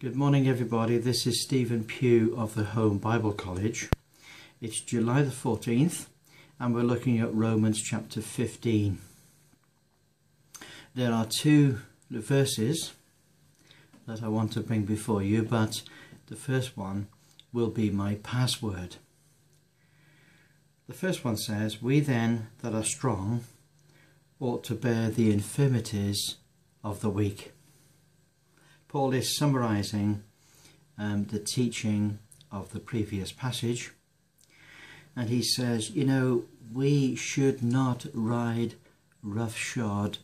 Good morning everybody, this is Stephen Pugh of the Home Bible College. It's July the 14th and we're looking at Romans chapter 15. There are two verses that I want to bring before you, but the first one will be my password. The first one says, "We then that are strong ought to bear the infirmities of the weak." Paul is summarising the teaching of the previous passage, and he says, we should not ride roughshod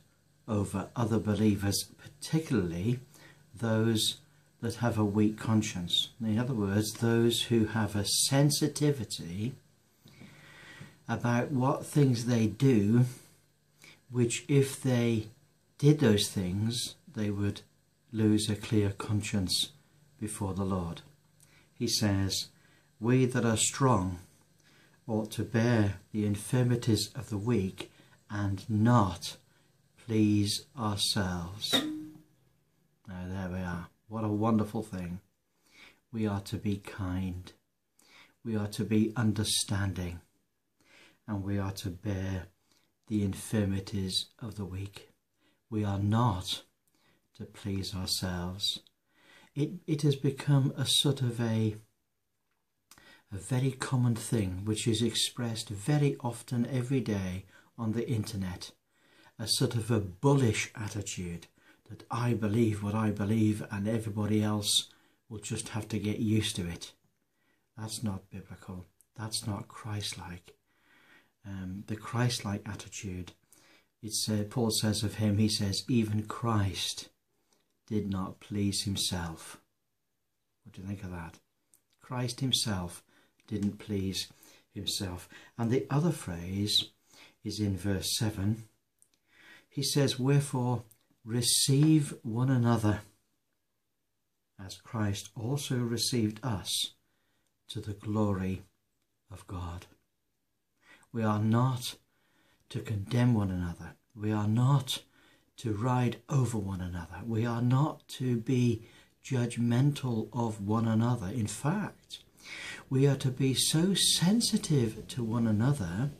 over other believers, particularly those that have a weak conscience. In other words, those who have a sensitivity about what things they do, which if they did those things, they would lose a clear conscience before the Lord. He says, "We that are strong ought to bear the infirmities of the weak and not please ourselves." Now there we are. What a wonderful thing. We are to be kind. We are to be understanding. And we are to bear the infirmities of the weak. We are not to please ourselves. It has become a sort of a very common thing which is expressed very often every day on the internet. A sort of a bullish attitude that I believe what I believe and everybody else will just have to get used to it. That's not biblical. That's not Christ-like. The Christ-like attitude, Paul says of him, he says, even Christ did not please himself. What do you think of that? Christ himself didn't please himself. And the other phrase is in verse 7. He says, "Wherefore receive one another, as Christ also received us to the glory of God." We are not to condemn one another. We are not to ride over one another. We are not to be judgmental of one another. In fact, we are to be so sensitive to one another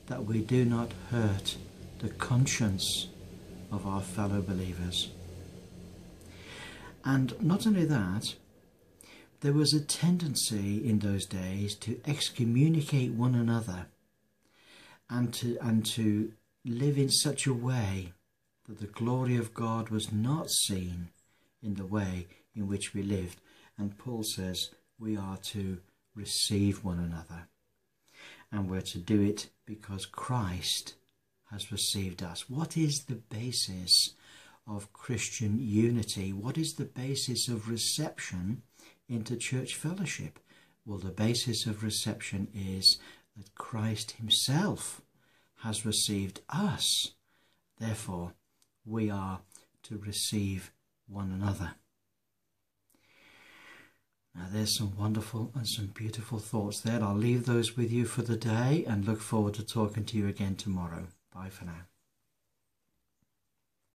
that we do not hurt the conscience of our fellow believers. And not only that, there was a tendency in those days to excommunicate one another and to live in such a way that the glory of God was not seen in the way in which we lived. And Paul says we are to receive one another. And we're to do it because Christ has received us. What is the basis of Christian unity? What is the basis of reception into church fellowship? Well, the basis of reception is that Christ himself has received us. Therefore, we are to receive one another. Now there's some wonderful and some beautiful thoughts there. I'll leave those with you for the day and look forward to talking to you again tomorrow. Bye for now.